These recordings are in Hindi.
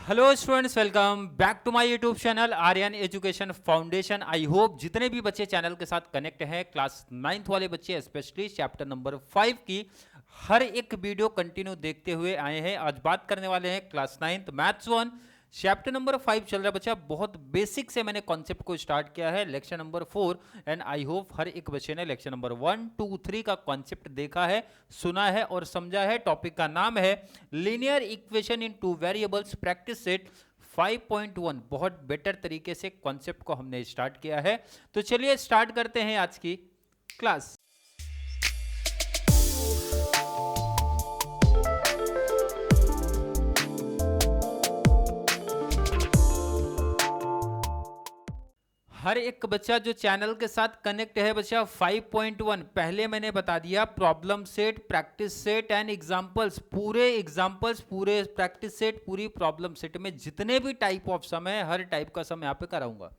Hello students, welcome back to my YouTube channel Aryan education foundation. I hope जितने भी बच्चे चैनल के साथ कनेक्ट हैं, क्लास 9th वाले बच्चे स्पेशली चैप्टर नंबर 5 की हर एक वीडियो कंटिन्यू देखते हुए आए हैं। आज बात करने वाले हैं class 9th maths 1 chapter number 5 चल रहा है बच्चा। बहुत बेसिक से मैंने कॉन्सेप्ट को स्टार्ट किया है, lecture number 4 and I hope हर एक बच्चे ने लेक्चर नंबर 1, 2, 3 का कॉन्सेप्ट देखा है, सुना है और समझा है। टॉपिक का नाम है linear equation in two variables practice set 5.1। बहुत बेटर तरीके से कॉन्सेप्ट को हमने स्टार्ट किया है, तो चलिए स्टार्ट करते हैं आज की क्लास। हर एक बच्चा जो चैनल के साथ कनेक्ट है बच्चा 5.1 पहले मैंने बता दिया, problem set, practice set and examples, पूरे प्रैक्टिस सेट, पूरी प्रॉब्लम सेट में जितने भी टाइप ऑफ सम है, हर टाइप का सम यहाँ पे कराऊंगा।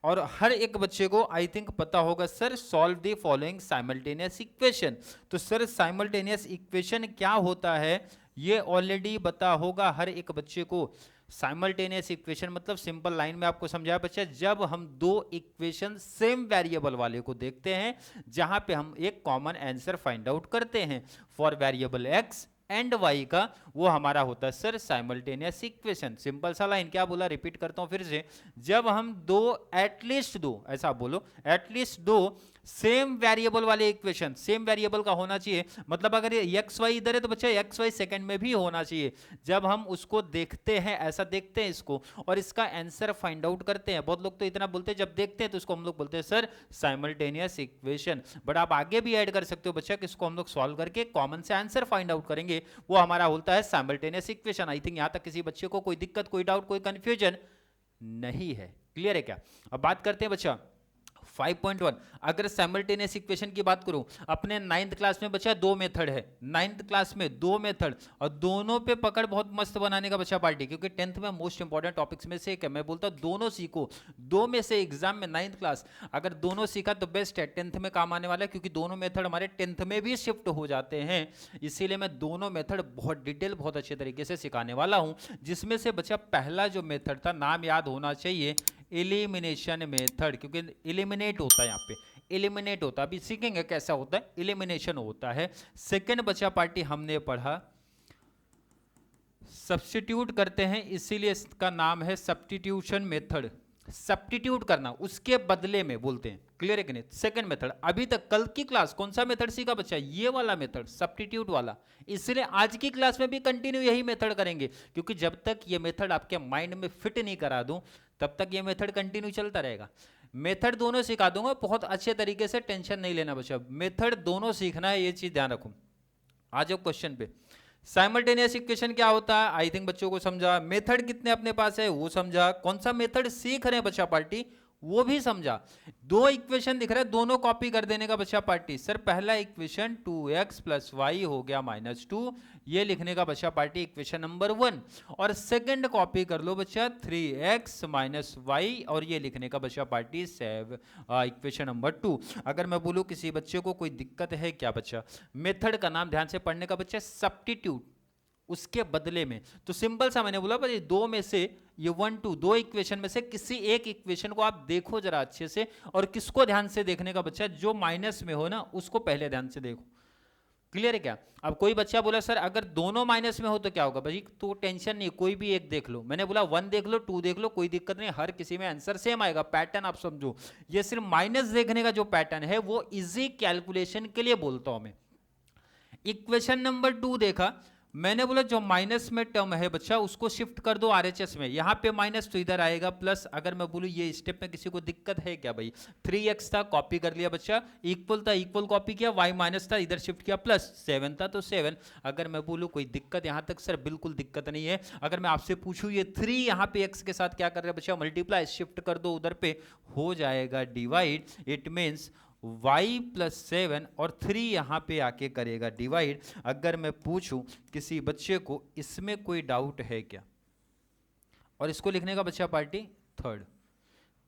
और हर एक बच्चे को आई थिंक पता होगा sir solve the following simultaneous equation. तो सर साइमल्टेनियस इक्वेशन क्या होता है ये ऑलरेडी पता होगा हर एक बच्चे को। साइमल्टेनियस इक्वेशन मतलब सिंपल लाइन में आपको समझाया बच्चा, जब हम दो इक्वेशन सेम वेरिएबल वाले को देखते हैं जहां पे हम एक कॉमन आंसर फाइंड आउट करते हैं for variable X and Y का, वो हमारा होता है सर साइमल्टेनियस इक्वेशन। सिंपल सा लाइन, क्या बोला रिपीट करता हूं फिर से, जब हम दो एटलीस्ट दो, ऐसा बोलो एटलीस्ट दो सेम वेरिएबल वाले इक्वेशन, सेम वेरिएबल का होना चाहिए, मतलब अगर ये एक्स वाई इधर है तो बच्चा एक्स वाई सेकंड में भी होना चाहिए। जब हम उसको देखते हैं, ऐसा देखते हैं इसको और इसका आंसर फाइंड आउट करते हैं, बहुत लोग तो इतना बोलते हैं जब देखते हैं तो इसको हम लोग बोलते हैं सर साइमल्टेनियस इक्वेशन। बट आप आगे भी ऐड कर सकते हो बच्चा, किसको हम लोग सॉल्व करके कॉमन से आंसर फाइंड आउट करेंगे, वो हमारा होता है साइमल्टेनियस इक्वेशन। आई थिंक यहां तक किसी बच्चे को कोई दिक्कत, कोई डाउट, कोई कंफ्यूजन नहीं है, क्लियर है क्या? अब बात करते हैं बच्चा 5.1। अगर साइमल्टेनियस इक्वेशन की बात करूं, अपने 9th क्लास में बच्चा दो मेथड है, 9th क्लास में दो मेथड, और दोनों पे पकड़ बहुत मस्त बनाने का बच्चा पार्टी, क्योंकि 10th में मोस्ट इंपॉर्टेंट टॉपिक्स में से एक है। मैं बोलता हूं दोनों सीखो, दो में से एग्जाम में 9th क्लास अगर दोनों सीखा तो बेस्ट है, 10th में काम आने वाला है, क्योंकि दोनों मेथड हमारे 10th में भी शिफ्ट हो जाते हैं। इसीलिए मैं दोनों मेथड बहुत डिटेल, बहुत अच्छे तरीके से सिखाने वाला हूं। जिसमें से बच्चा पहला जो मेथड था, नाम याद होना चाहिए, एलिमिनेशन मेथड, क्योंकि एलिमिनेट होता है यहाँ पे, एलिमिनेट होता है, अभी सीखेंगे कैसा होता है, एलिमिनेशन होता है। सेकंड बचा पार्टी हमने पढ़ा सब्स्टिट्यूट करते हैं, इसीलिए इसका नाम है सब्स्टिट्यूशन मेथड, सब्स्टिट्यूट करना उसके बदले में बोलते हैं, क्लियर है कि नहीं? Second method. अभी तक कल की क्लास कौन सा मेथड सीखा बच्चा? ये वाला मेथड, सब्स्टिट्यूट वाला। इसलिए आज की क्लास में भी कंटिन्यू यही मेथड करेंगे, क्योंकि जब तक ये मेथड आपके माइंड में फिट नहीं करा दूं तब तक ये मेथड कंटिन्यू चलता रहेगा। मेथड दोनों सिखा दूंगा बहुत अच्छे तरीके से, टेंशन नहीं लेना बच्चा, मेथड दोनों सीखना है, ये चीज ध्यान रखो। आ जाओ क्वेश्चन पे। साइमल्टेनियस इक्वेशन क्या होता है, आई थिंक बच्चों को समझा। मेथड कितने अपने पास है वो समझा, कौन सा मेथड सीख रहे हैं बच्चा पार्टी वो भी समझा। दो इक्वेशन दिख रहा है, दोनों कॉपी कर देने का बच्चा पार्टी। सर पहला इक्वेशन 2x प्लस वाई हो गया -2, ये लिखने का बच्चा पार्टी इक्वेशन नंबर 1। और सेकंड कॉपी कर लो बच्चा 3x माइनस वाई, और ये लिखने का बच्चा पार्टी इक्वेशन नंबर 2। अगर मैं बोलूँ किसी बच्चे को कोई दिक्कत है क्या बच्चा, मेथड का नाम ध्यान से पढ़ने का बच्चा, सब्स्टिट्यूट उसके बदले में, तो सिंपल सा मैंने बोला भाई दो में से ये 1 2 दो इक्वेशन में से किसी एक इक्वेशन को आप देखो जरा अच्छे से, और किसको ध्यान से देखने का बच्चा, जो माइनस में हो ना उसको पहले ध्यान से देखो, क्लियर है क्या? अब कोई बच्चा बोला सर अगर दोनों माइनस में हो तो क्या होगा भाई, तो टेंशन नहीं, कोई भी एक देख लो। मैंने बोला 1 देख लो, 2 देख लो, कोई दिक्कत नहीं, हर किसी में आंसर सेम आएगा, पैटर्न आप समझो। ये सिर्फ माइनस देखने का जो पैटर्न है वो इजी कैलकुलेशन के लिए बोलता हूं मैं। इक्वेशन नंबर 2 देखा, मैंने बोला जो माइनस में टर्म है बच्चा उसको शिफ्ट कर दो आरएचएस में, यहां पे माइनस तो इधर आएगा प्लस। अगर मैं बोलूं ये स्टेप में किसी को दिक्कत है क्या भाई, 3x था कॉपी कर लिया बच्चा, इक्वल था इक्वल कॉपी किया, y माइनस था इधर शिफ्ट किया, प्लस 7 था तो 7। अगर मैं बोलूं कोई दिक्कत यहां तक, सर बिल्कुल दिक्कत नहीं है। अगर मैं आपसे पूछूं ये 3 यहां पे x के साथ क्या कर रहे हैं बच्चा, मल्टीप्लाई, शिफ्ट कर दो उधर पे, हो जाएगा divide. It means y plus 7 और 3 यहाँ पे आके करेगा डिवाइड। अगर मैं पूछूं किसी बच्चे को इसमें कोई डाउट है क्या, और इसको लिखने का बच्चा पार्टी थर्ड,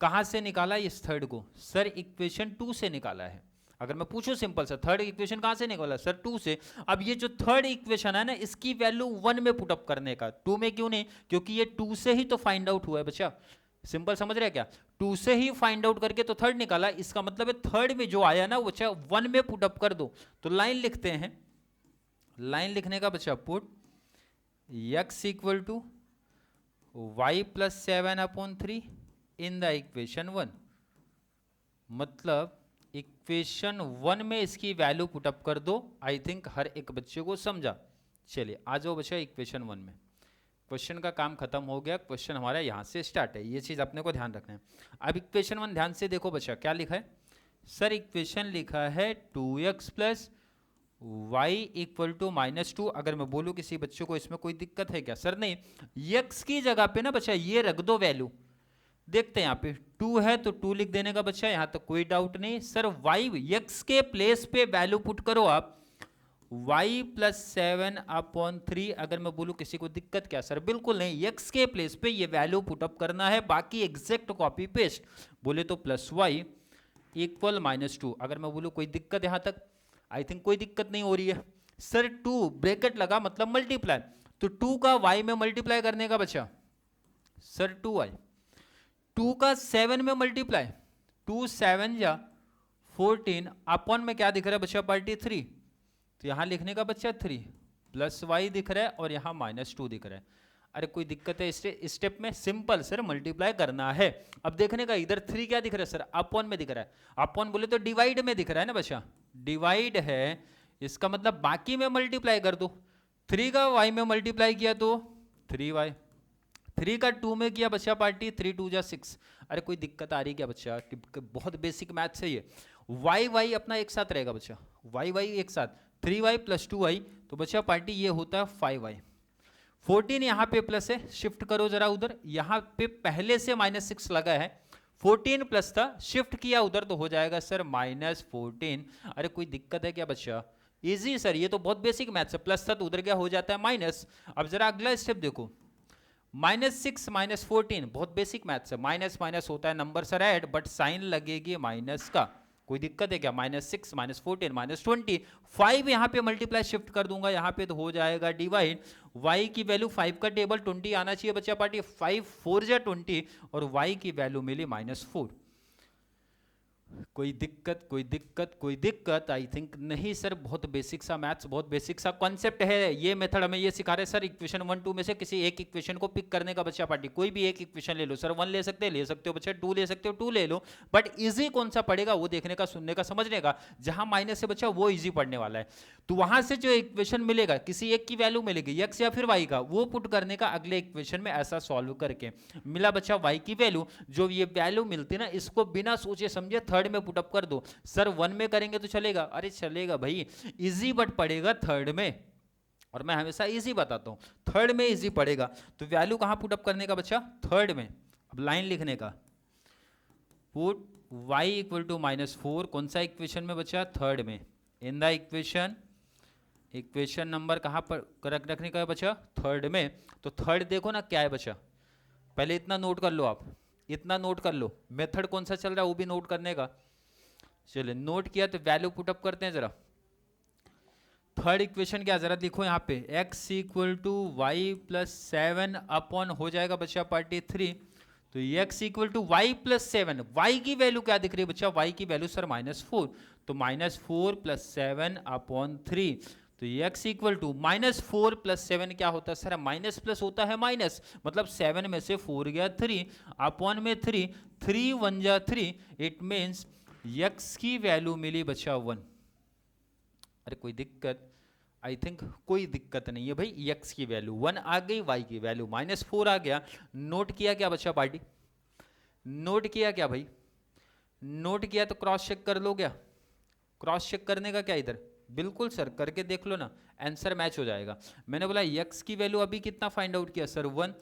कहाँ से निकाला इस थर्ड को, सर इक्वेशन 2 से निकाला है। अगर मैं पूछूं सिंपल सा थर्ड इक्वेशन कहां से निकला सर 2 से। अब ये जो थर्ड इक्वेशन है ना इसकी वैल्यू 1 में पुट अप करने का, 2 में क्यों नहीं, क्योंकि ये 2 से ही तो फाइंड आउट हुआ है बच्चा। सिंपल समझ रहे क्या, 2 से ही फाइंड आउट करके तो थर्ड निकाला, इसका मतलब है थर्ड में जो आया ना वो बच्चा 1 में पुट अप कर दो। तो लाइन लिखते हैं, लाइन लिखने का बच्चा put x equal to y plus 7/3 in the equation 1। मतलब इक्वेशन 1 में इसकी वैल्यू पुटअप कर दो। आई थिंक हर एक बच्चे को समझा। चलिए आ जाओ बच्चा इक्वेशन 1 में। क्वेश्चन का काम खत्म हो गया, क्वेश्चन हमारा यहाँ से स्टार्ट है, ये चीज़ अपने को ध्यान रखना है। अब इक्वेशन 1 ध्यान से देखो बच्चा, क्या लिखा है सर, इक्वेशन लिखा है 2x plus y equal to -2। अगर मैं बोलूँ किसी बच्चे को इसमें कोई दिक्कत है क्या सर, नहीं, x की जगह पे ना बच्चा ये रख दो वैल्यू। देखते हैं यहाँ पे 2 है तो 2 लिख देने का बच्चा, यहाँ तक कोई डाउट नहीं। सर y x के प्लेस पे वैल्यू पुट करो आप y प्लस 7/3। अगर मैं बोलूँ किसी को दिक्कत क्या सर, बिल्कुल नहीं, x के प्लेस पे ये वैल्यू पुटअप करना है, बाकी एग्जैक्ट कॉपी पेस्ट। बोले तो प्लस y इक्वल -2। अगर मैं बोलूँ कोई दिक्कत यहाँ तक, आई थिंक कोई दिक्कत नहीं हो रही है। सर 2 ब्रैकेट लगा मतलब मल्टीप्लाई, तो 2 का y में मल्टीप्लाई करने का बच्चा सर 2y, 2 का 7 में मल्टीप्लाई, 2 7 जा 14 अपॉन में क्या दिख रहा है बच्चा पार्टी 3, तो यहां लिखने का बच्चा 3 प्लस y दिख रहा है और यहां -2 दिख रहा है। अरे कोई दिक्कत है स्टेप में, सिंपल सर मल्टीप्लाई करना है। अब देखने का इधर 3 क्या दिख रहा है सर, अपॉन में दिख रहा है, अपॉन बोले तो डिवाइड में दिख रहा है ना बच्चा, डिवाइड है, इसका मतलब बाकी में मल्टीप्लाई कर दो। 3 का y में मल्टीप्लाई किया तो 3y, 3 का 2 में किया बच्चा पार्टी 3 2 जा 6। अरे कोई दिक्कत आ रही क्या बच्चा, बहुत बेसिक मैथ है ये। y अपना एक साथ रहेगा बच्चा, y एक साथ, 3y प्लस 2y, तो बच्चा पार्टी ये होता है 5y। 14 यहाँ पे प्लस है, शिफ्ट करो जरा उधर, यहाँ पे पहले से -6 लगा है, 14 प्लस था, शिफ्ट किया उधर तो हो जाएगा सर -14। अरे कोई दिक्कत है क्या बच्चा, इजी सर, ये तो बहुत बेसिक मैथ्स है, प्लस था तो उधर क्या हो जाता है माइनस। अब जरा अगला स्टेप देखो, -6 -14 बहुत बेसिक मैथ्स है, माइनस माइनस होता है नंबर सर ऐड, बट साइन लगेगी माइनस का, कोई दिक्कत है क्या, -6 -14 -20, 5 यहाँ पे मल्टीप्लाई शिफ्ट कर दूंगा यहाँ पे तो हो जाएगा डिवाइड। y की वैल्यू 5 का टेबल 20 आना चाहिए बच्चा पार्टी, 5 4 जा 20 और y की वैल्यू मिली -4। कोई दिक्कत कोई दिक्कत कोई दिक्कत, आई थिंक नहीं सर, बहुत बेसिक सा मैथ्स, बहुत बेसिक सा कॉन्सेप्ट है। ये मेथड हमें ये सिखा रहे सर, इक्वेशन 1 2 में से किसी एक इक्वेशन को पिक करने का बच्चा पार्टी, कोई भी एक इक्वेशन ले लो सर, 1 ले सकते हो बच्चा, 2 ले सकते हो 2 ले लो, बट इजी कौन सा पड़ेगा वो देखने का, सुनने का, समझने का। जहां माइनस है बच्चा वो इजी पढ़ने वाला है, तो वहां से जो इक्वेशन मिलेगा किसी एक की वैल्यू मिलेगी x या फिर y का, वो पुट करने का अगले इक्वेशन में, ऐसा सॉल्व करके मिला बच्चा y की वैल्यू, जो ये वैल्यू मिलती ना इसको बिना सोचे समझे थर्ड में पुटअप कर दो। सर 1 में करेंगे तो चलेगा, अरे चलेगा भाई, इजी बट पड़ेगा थर्ड में, और मैं हमेशा इजी बताता हूं, थर्ड में इजी पड़ेगा। तो वैल्यू कहां पुटअप करने का बच्चा, थर्ड में। अब लाइन लिखने का, पुट y इक्वल टू -4, कौन सा इक्वेशन में बच्चा, थर्ड में, इन द इक्वेशन, इक्वेशन नंबर कहां पर रखने का है बच्चा, थर्ड में। तो थर्ड देखो ना क्या है बच्चा, पहले इतना नोट कर लो, आप इतना नोट कर लो, मेथड कौन सा चल रहा है वो भी नोट करने का। चलिए नोट किया तो वैल्यू पुटअप करते हैं जरा। थर्ड इक्वेशन क्या जरा देखो यहाँ पे, x equal to y plus 7 upon हो जाएगा बच्चा पार्टी 3, तो x equal to y plus 7, y की वैल्यू क्या दिख रही है बच्चा, y की वैल्यू सर -4, तो -4 प्लस 7 अपॉन 3, तो x इक्वल टू -4 प्लस 7 क्या होता है सर, माइनस प्लस होता है माइनस, मतलब 7 में से 4 गया 3 अपॉन में 3 3 1 जा 3, इट मीन्स x की वैल्यू मिली बच्चा 1। अरे कोई दिक्कत, आई थिंक कोई दिक्कत नहीं है भाई, x की वैल्यू 1 आ गई, y की वैल्यू -4 आ गया। नोट किया क्या बच्चा पार्टी, नोट किया क्या भाई, नोट किया तो क्रॉस चेक कर लो क्या, क्रॉस चेक करने का क्या इधर, बिल्कुल सर करके देख लो ना, आंसर मैच हो जाएगा। मैंने बोला x की वैल्यू अभी कितना फाइंड आउट किया सर 1,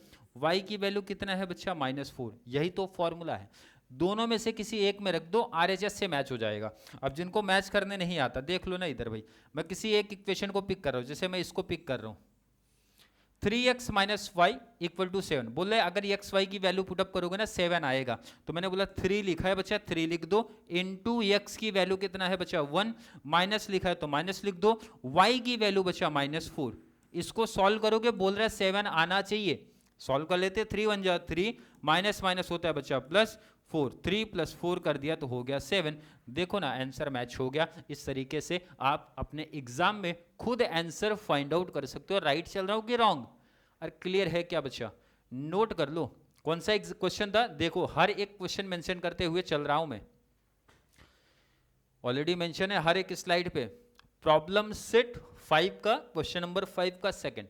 y की वैल्यू कितना है बच्चा -4, यही तो फॉर्मूला है, दोनों में से किसी एक में रख दो, RHS से मैच हो जाएगा। अब जिनको मैच करने नहीं आता देख लो ना इधर भाई, मैं किसी एक इक्वेशन को पिक कर रहा हूँ, जैसे मैं इसको पिक कर रहा हूँ 3x minus Y equal to 7। बोल रहे अगर एक्स वाई की वैल्यू पुटअप करोगे ना 7 आएगा, तो मैंने बोला 3 लिखा है बच्चा 3 लिख दो, इनटू एक्स की वैल्यू कितना है बच्चा 1, माइनस लिखा है तो माइनस लिख दो, वाई की वैल्यू बच्चा -4। इसको सॉल्व करोगे बोल रहा है 7 आना चाहिए, सॉल्व कर लेते, 3 1 जा 3, माइनस माइनस होता है बच्चा +4, 3 + 4 कर दिया तो हो गया 7। देखो ना आंसर मैच हो गया। इस तरीके से आप अपने एग्जाम में खुद आंसर फाइंड आउट कर सकते हो, राइट चल रहा हो कि रॉन्ग। और क्लियर है क्या बच्चा? नोट कर लो कौन सा क्वेश्चन था। देखो हर एक क्वेश्चन मेंशन करते हुए चल रहा हूं मैं, ऑलरेडी मेंशन है हर एक स्लाइड पे। प्रॉब्लम सेट 5 का क्वेश्चन नंबर 5 का सेकंड,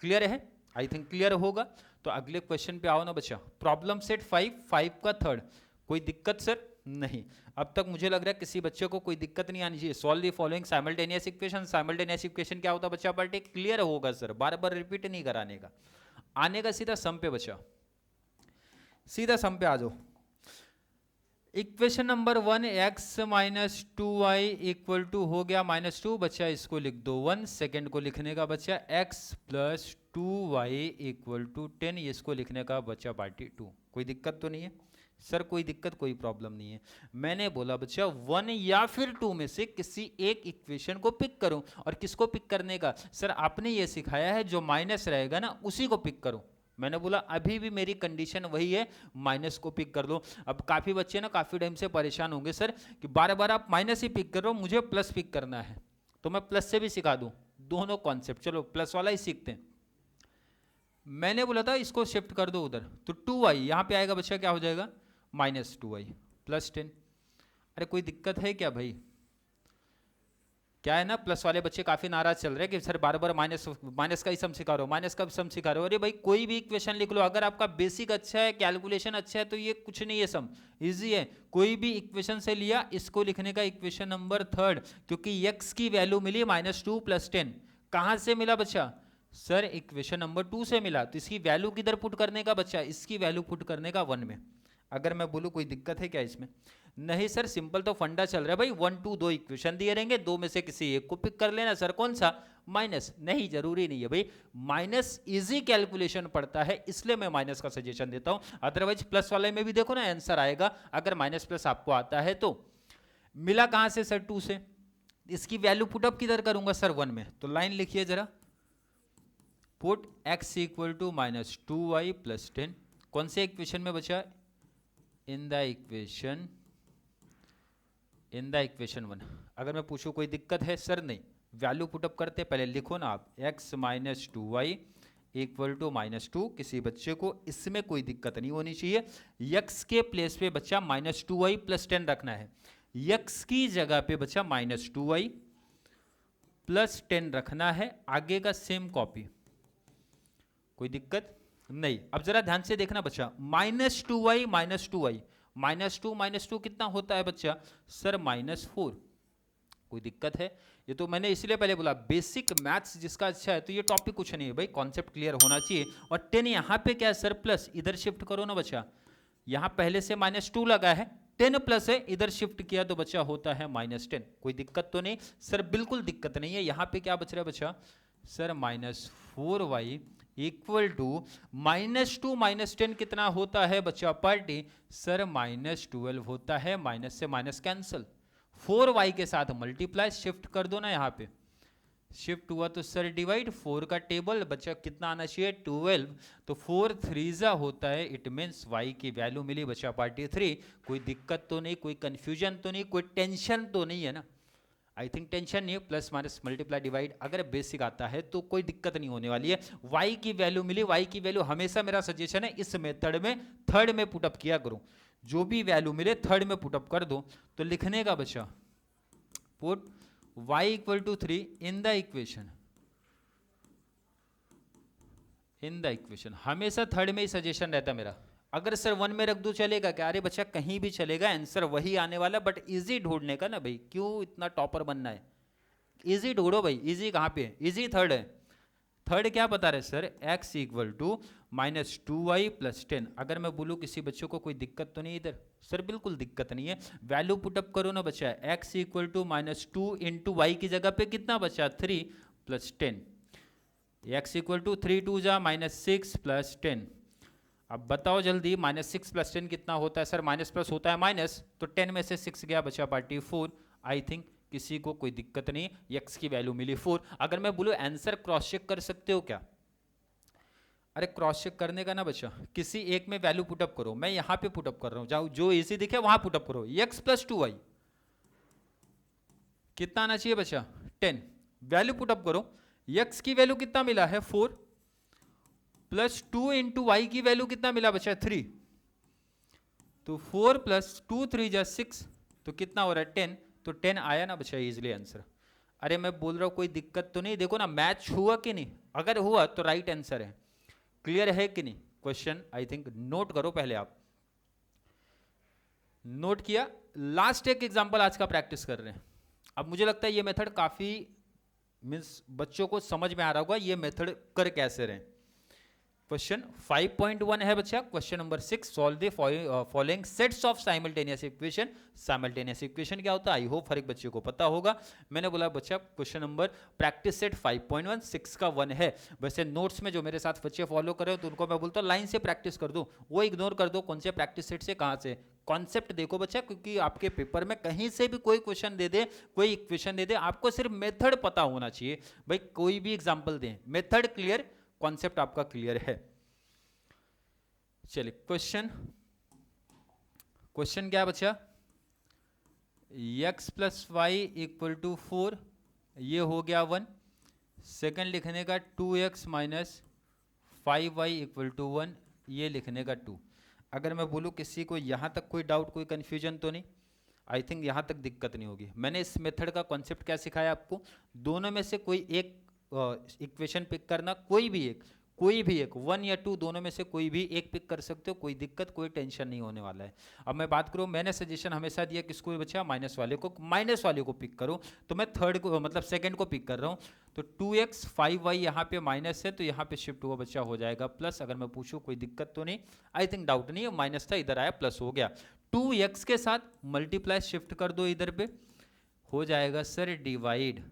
क्लियर है? आई थिंक क्लियर होगा। तो अगले क्वेश्चन पे आओ ना बच्चा। प्रॉब्लम सेट 5 का थर्ड। कोई दिक्कत सर? नहीं। अब तक मुझे लग रहा है किसी बच्चे को कोई दिक्कत नहीं आनी चाहिए। Solve the following simultaneous equation. Simultaneous equation क्या होता है बच्चा? पार्टी क्लियर होगा सर, बार बार रिपीट नहीं कराने का। आने का सीधा सम पे बच्चा, सीधा सम पे आ जाओ। Equation number 1 x minus 2y equal to हो गया -2 बच्चा, इसको लिख दो 1। सेकेंड को लिखने का बच्चा x plus 2y equal to 10, इसको लिखने का बच्चा पार्टी 2। कोई दिक्कत तो नहीं है सर? कोई दिक्कत कोई प्रॉब्लम नहीं है। मैंने बोला बच्चा 1 या फिर 2 में से किसी एक इक्वेशन को पिक करूं। और किसको पिक करने का सर? आपने ये सिखाया है जो माइनस रहेगा ना उसी को पिक करो। मैंने बोला अभी भी मेरी कंडीशन वही है, माइनस को पिक कर लो। अब काफी बच्चे ना काफी टाइम से परेशान होंगे सर कि बार बार आप माइनस ही पिक कर रहे हो, मुझे प्लस पिक करना है। तो मैं प्लस से भी सिखा दूं दोनों कॉन्सेप्ट। चलो प्लस वाला ही सीखते हैं। मैंने बोला था इसको शिफ्ट कर दो उधर, तो 2y यहां पे आएगा बच्चा, क्या हो जाएगा -2y प्लस 10। अरे कोई दिक्कत है क्या भाई? क्या है ना, प्लस वाले बच्चे काफी नाराज चल रहे हैं कि सर बार बार माइनस का ही सम सिखा रहे हो, माइनस का भी सम सिखा रहे हो। अरे भाई कोई भी इक्वेशन लिख लो, अगर आपका बेसिक अच्छा है, कैलकुलेशन अच्छा है, तो ये कुछ नहीं है, सम इजी है। कोई भी इक्वेशन से लिया, इसको लिखने का इक्वेशन नंबर 3, क्योंकि x की वैल्यू मिली -2 + 10। कहां से मिला बच्चा? सर इक्वेशन नंबर 2 से मिला। तो इसकी वैल्यू किधर पुट करने का बच्चा? इसकी वैल्यू पुट करने का 1 में। अगर मैं बोलूं कोई दिक्कत है क्या इसमें? नहीं सर, सिंपल तो फंडा चल रहा है भाई। 1 2 2 इक्वेशन दिए रहेंगे, दो में से किसी एक को पिक कर लेना। सर कौन सा? माइनस। नहीं, जरूरी नहीं है भाई, माइनस इजी कैलकुलेशन पड़ता है, इसलिए मैं माइनस का सजेशन देता हूं। अदरवाइज प्लस वाले में भी देखो ना आंसर आएगा, अगर माइनस प्लस आपको आता है तो। मिला कहां से सर? 2 से। इसकी वैल्यू पुटअप किधर करूंगा सर? 1 में। तो लाइन लिखिए जरा, put x equal to -2y + 10। कौन से इक्वेशन में बचा? इन द इक्वेशन 1। अगर मैं पूछूं कोई दिक्कत है सर? नहीं। वैल्यू पुटअप करते पहले लिखो ना आप, x - 2y इक्वल टू -2। किसी बच्चे को इसमें कोई दिक्कत नहीं होनी चाहिए। x के प्लेस पे बच्चा -2y + 10 रखना है। x की जगह पे बच्चा -2y + 10 रखना है, आगे का सेम कॉपी। कोई दिक्कत नहीं। अब जरा ध्यान से देखना बच्चा, -2y -2 कितना होता है बच्चा? सर -4। कोई दिक्कत है? ये तो मैंने इसलिए पहले बोला, बेसिक मैथ्स जिसका अच्छा है तो ये टॉपिक कुछ नहीं है भाई, कॉन्सेप्ट क्लियर होना चाहिए। और 10 यहां पे क्या है सर? प्लस। इधर शिफ्ट करो ना बच्चा, यहां पहले से -2 लगा है, 10 प्लस है, इधर शिफ्ट किया तो बच्चा होता है -10। कोई दिक्कत तो नहीं सर? बिल्कुल दिक्कत नहीं है। यहां पे क्या बच रहा है बच्चा? सर -4y इक्वल टू -2 - 10 कितना होता है बच्चा पार्टी? सर -12 होता है। माइनस से माइनस कैंसल, 4y के साथ मल्टीप्लाई, शिफ्ट कर दो ना यहाँ पे। शिफ्ट हुआ तो सर डिवाइड, 4 का टेबल बच्चा कितना आना चाहिए? 12। तो 4 3 होता है, इट मीन्स y की वैल्यू मिली बच्चा पार्टी 3। कोई दिक्कत तो नहीं, कोई कंफ्यूजन तो नहीं, कोई टेंशन तो नहीं है ना? आई थिंक टेंशन नहीं है। प्लस माइनस मल्टीप्लाई डिवाइड अगर बेसिक आता है तो कोई दिक्कत नहीं होने वाली है। y की वैल्यू मिली, y की वैल्यू हमेशा मेरा सजेशन है इस मेथड में थर्ड में पुटअप किया करो। जो भी वैल्यू मिले थर्ड में पुटअप कर दो। तो लिखने का बच्चा, put y equal to 3 in the equation. हमेशा थर्ड में ही सजेशन रहता है मेरा। अगर सर 1 में रख दो चलेगा क्या? अरे बच्चा कहीं भी चलेगा, आंसर वही आने वाला, बट इजी ढूंढने का ना भाई, क्यों इतना टॉपर बनना है? इजी ढूंढो भाई। इजी कहाँ पे है? इजी थर्ड है। थर्ड क्या बता रहे sir? x equal to -2y + 10। अगर मैं बोलूँ किसी बच्चों को कोई दिक्कत तो नहीं इधर? सर बिल्कुल दिक्कत नहीं है। वैल्यू पुटअप करो ना बच्चा, x इक्वल टू -2 × y की जगह पे कितना बचा? 3 + 10। x इक्वल टू 3 2 जा -6 प्लस 10। अब बताओ जल्दी, -6 प्लस 10 कितना होता है सर? माइनस प्लस होता है माइनस, तो 10 में से 6 गया, बचा पार्टी 4। आई थिंक किसी को कोई दिक्कत नहीं, x की वैल्यू मिली 4। अगर मैं बोलूँ आंसर क्रॉस चेक कर सकते हो क्या? अरे क्रॉस चेक करने का ना बच्चा, किसी एक में वैल्यू पुटअप करो। मैं यहाँ पे पुटअप कर रहा हूँ, जाओ जो इजी दिखे वहां पुटअप करो। x प्लस 2y कितना आना चाहिए बच्चा? 10। वैल्यू पुटअप करो, x की वैल्यू कितना मिला है? 4 प्लस 2 इंटू वाई की वैल्यू कितना मिला बच्चा? 3। तो 4 प्लस 2 3 जा 6, तो कितना हो रहा है? 10। तो 10 आया ना बच्चा इजिली आंसर। अरे मैं बोल रहा हूं कोई दिक्कत तो नहीं, देखो ना मैच हुआ कि नहीं, अगर हुआ तो राइट आंसर है। क्लियर है कि नहीं? क्वेश्चन आई थिंक नोट करो पहले आप। नोट किया? लास्ट एक एग्जांपल आज का प्रैक्टिस कर रहे हैं। अब मुझे लगता है ये मेथड काफी मींस बच्चों को समझ में आ रहा होगा ये मेथड कर कैसे रहे। क्वेश्चन 5.1 है बच्चा, question number 6, solve the following sets of simultaneous equation. Simultaneous equation क्या होता है? आई होप हर एक बच्चे को पता होगा। मैंने बोला बच्चा क्वेश्चन नंबर प्रैक्टिस सेट 5.1, 6 का 1 है। वैसे नोट्स में जो मेरे साथ बच्चे फॉलो कर रहे हो तो उनको मैं बोलता हूँ लाइन से प्रैक्टिस कर दो, वो इग्नोर कर दो कौन से प्रैक्टिस सेट से कहाँ से। कॉन्सेप्ट देखो बच्चा, क्योंकि आपके पेपर में कहीं से भी कोई क्वेश्चन दे दे, कोई इक्वेशन दे दे, आपको सिर्फ मेथड पता होना चाहिए। भाई कोई भी एग्जाम्पल दें, मेथड क्लियर, कॉन्सेप्ट आपका क्लियर है। चलिए क्वेश्चन क्या बचा? x plus y equal to 4, ये हो गया 1। सेकंड लिखने का 2x minus 5y equal to 1, ये लिखने का 2। अगर मैं बोलूँ किसी को यहाँ तक कोई डाउट, कोई कन्फ्यूजन तो नहीं? आई थिंक यहाँ तक दिक्कत नहीं होगी। मैंने इस मेथड का कॉन्सेप्ट क्या सिखाया आपको? दोनों में से कोई एक इक्वेशन पिक करना, कोई भी एक 1 या 2 दोनों में से कोई भी एक पिक कर सकते हो, कोई दिक्कत कोई टेंशन नहीं होने वाला है। अब मैं बात करूं, मैंने सजेशन हमेशा दिया किसको भी बच्चा? माइनस वाले को पिक करो। तो मैं थर्ड को मतलब सेकंड को पिक कर रहा हूं। तो 2x 5y यहाँ पे माइनस है, तो यहाँ पे शिफ्ट हुआ बच्चा हो जाएगा प्लस। अगर मैं पूछूं कोई दिक्कत तो नहीं? आई थिंक डाउट नहीं है, माइनस था इधर आया प्लस हो गया। 2x के साथ मल्टीप्लाई शिफ्ट कर दो इधर पे, हो जाएगा सर डिवाइड।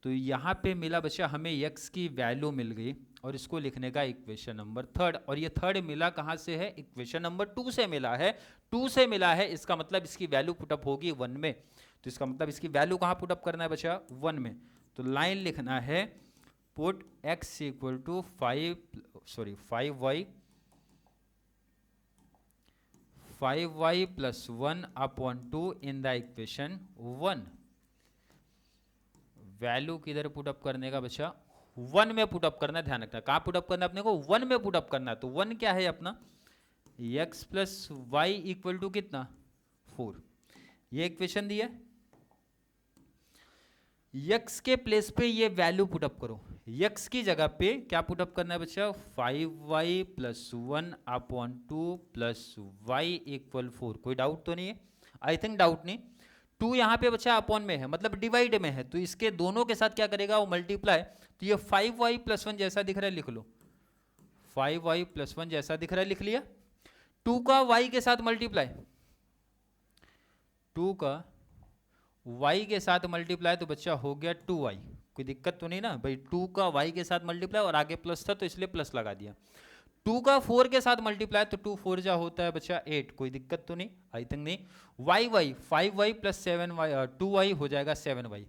तो यहाँ पे मिला बच्चा हमें x की वैल्यू मिल गई, और इसको लिखने का इक्वेशन नंबर थर्ड। और ये थर्ड मिला कहाँ से है? इक्वेशन नंबर 2 से मिला है। 2 से मिला है, इसका मतलब इसकी वैल्यू पुटअप होगी 1 में। तो इसका मतलब इसकी वैल्यू कहाँ पुटअप करना है बच्चा? 1 में। तो लाइन लिखना है put x equal to 5y plus 1 upon 2 in the equation 1। Value किधर पुटअप करने का बच्चा? 1 में पुटअप करना, ध्यान रखना कहाँ पुटअप करना अपने को? 1 में पुटअप करना। तो 1 क्या है अपना? x plus y equal to कितना? 4। ये इक्वेशन दी है। x के प्लेस पे ये वैल्यू पुटअप करो। x की जगह पे क्या पुटअप करना है बच्चा? 5y plus 1 upon 2 plus y equal 4। कोई डाउट तो नहीं है? आई थिंक डाउट नहीं। 2 यहाँ पे बच्चा अपॉन में है, मतलब डिवाइड में है, तो इसके दोनों के साथ क्या करेगा? वो मल्टीप्लाई। तो ये 5y प्लस 1 जैसा दिख रहा है, लिख लो। 5y प्लस 1 जैसा दिख रहा है, लिख लिया। 2 का y के साथ मल्टीप्लाई, 2 का y के साथ मल्टीप्लाई, तो बच्चा हो गया 2y। कोई दिक्कत तो नहीं ना भाई? 2 का y के साथ मल्टीप्लाई, और आगे प्लस था तो इसलिए प्लस लगा दिया। 2 का 4 के साथ मल्टीप्लाई, तो 2 4 जा होता है बच्चा 8। कोई दिक्कत तो नहीं? आई थिंक नहीं। y 5y plus 7y 2y हो जाएगा 7y।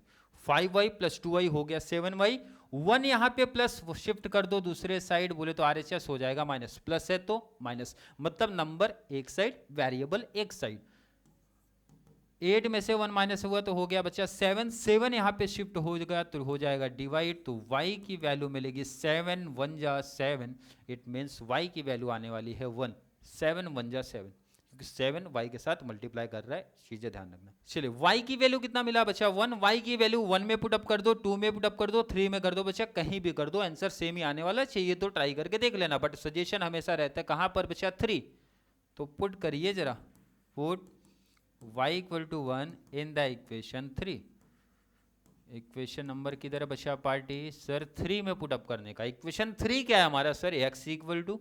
5y प्लस 2y हो गया 7y। 1 यहाँ पे प्लस शिफ्ट कर दो दूसरे साइड, बोले तो RHS हो जाएगा माइनस। प्लस है तो माइनस, मतलब नंबर एक साइड, वेरिएबल एक साइड। 8 में से 1 माइनस हुआ तो हो गया बच्चा 7। 7 यहाँ पे शिफ्ट हो गया तो हो जाएगा डिवाइड। तो y की वैल्यू मिलेगी 7 1 जा 7। इट मीन्स y की वैल्यू आने वाली है 1। 7 1 जा 7, क्योंकि 7 y के साथ मल्टीप्लाई कर रहा है, चीजें ध्यान रखना। चलिए y की वैल्यू कितना मिला बच्चा? 1। y की वैल्यू 1 में पुटअप कर दो, 2 में पुटअप कर दो, 3 में कर दो बच्चा, कहीं भी कर दो, आंसर सेम ही आने वाला। चाहिए तो ट्राई करके देख लेना, बट सजेशन हमेशा रहता है कहाँ पर बच्चा? 3। तो पुट करिए जरा, put y equal to 1 in the equation 3। Equation number किधर है बच्चा पार्टी? सर 3 में पुटअप करने का। इक्वेशन 3 क्या है हमारा sir? x equal to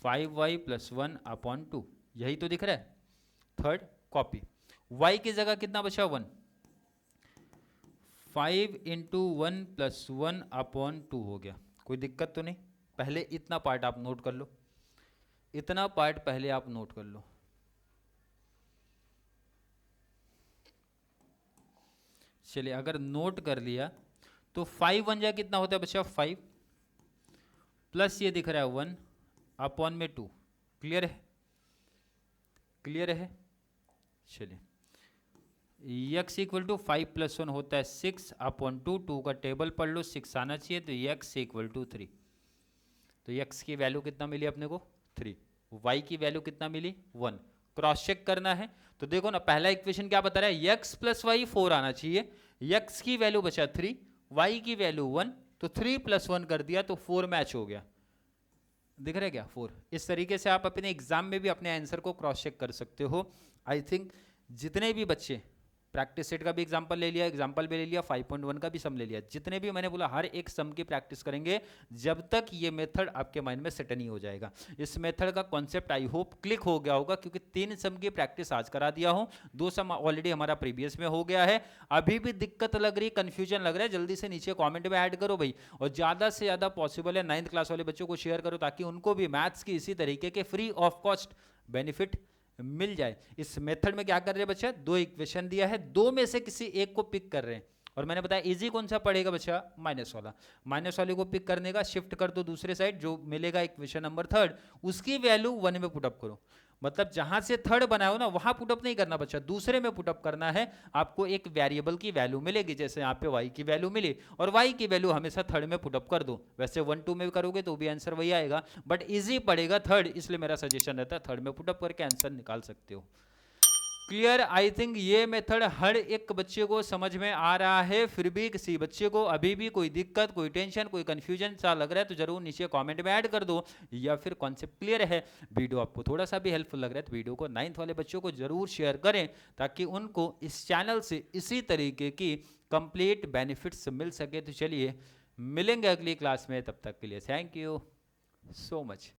5y plus 1 upon 2, यही तो दिख रहा है। थर्ड कॉपी, y की जगह कितना बचा? 1। 5 इंटू 1+1/2 हो गया। कोई दिक्कत तो नहीं? पहले इतना पार्ट आप नोट कर लो, इतना पार्ट पहले आप नोट कर लो। चलिए अगर नोट कर लिया तो 5 1 जा कितना होता है बच्चा 5 प्लस ये दिख रहा है 1/2। क्लियर है? क्लियर है? चलिए x इक्वल टू 5 + 1 होता है 6/2। 2 का टेबल पढ़ लो, 6 आना चाहिए, तो x इक्वल टू 3। तो x की वैल्यू कितना मिली अपने को 3, y की वैल्यू कितना मिली 1। क्रॉस चेक करना है तो देखो ना, पहला इक्वेशन क्या बता रहा है x + y 4 आना चाहिए, x की वैल्यू बचा 3, y की वैल्यू 1, तो 3 + 1 कर दिया तो 4 मैच हो गया। दिख रहा है क्या 4? इस तरीके से आप अपने एग्जाम में भी अपने आंसर को क्रॉस चेक कर सकते हो। आई थिंक जितने भी बच्चे प्रैक्टिस सेट का भी एग्जांपल ले लिया, एग्जांपल भी ले लिया, 5.1 का भी सम ले लिया, जितने भी मैंने बोला हर एक सम की प्रैक्टिस करेंगे जब तक ये मेथड आपके माइंड में सेट नहीं हो जाएगा। इस मेथड का कॉन्सेप्ट आई होप क्लिक हो गया होगा, क्योंकि 3 सम की प्रैक्टिस आज करा दिया हूं, 2 सम ऑलरेडी हमारा प्रीवियस में हो गया है। अभी भी दिक्कत लग रही, कंफ्यूजन लग रहा है, जल्दी से नीचे कॉमेंट में ऐड करो भाई, और ज़्यादा से ज़्यादा पॉसिबल है 9th क्लास वाले बच्चों को शेयर करो, ताकि उनको भी मैथ्स की इसी तरीके के फ्री ऑफ कॉस्ट बेनिफिट मिल जाए। इस मेथड में क्या कर रहे हैं बच्चा, 2 इक्वेशन दिया है, 2 में से किसी एक को पिक कर रहे हैं, और मैंने बताया इजी कौन सा पड़ेगा बच्चा, माइनस वाला। माइनस वाले को पिक करने का, शिफ्ट कर दो दूसरे साइड, जो मिलेगा इक्वेशन नंबर 3 उसकी वैल्यू 1 में पुटअप करो। मतलब जहां से 3 बनाओ ना वहां पुटअप नहीं करना बच्चा, दूसरे में पुटअप करना है। आपको एक वेरिएबल की वैल्यू मिलेगी, जैसे यहाँ पे y की वैल्यू मिली, और y की वैल्यू हमेशा 3 में पुटअप कर दो। वैसे 1 2 में करोगे तो भी आंसर वही आएगा, बट इजी पड़ेगा 3, इसलिए मेरा सजेशन रहता है 3 में पुटअप करके आंसर निकाल सकते हो। क्लियर? आई थिंक ये मेथड हर एक बच्चे को समझ में आ रहा है। फिर भी किसी बच्चे को अभी भी कोई दिक्कत, कोई टेंशन, कोई कंफ्यूजन सा लग रहा है तो जरूर नीचे कमेंट में ऐड कर दो, या फिर कॉन्सेप्ट क्लियर है, वीडियो आपको थोड़ा सा भी हेल्पफुल लग रहा है तो वीडियो को 9th वाले बच्चों को जरूर शेयर करें, ताकि उनको इस चैनल से इसी तरीके की कंप्लीट बेनिफिट्स मिल सके। तो चलिए मिलेंगे अगली क्लास में, तब तक के लिए थैंक यू सो मच।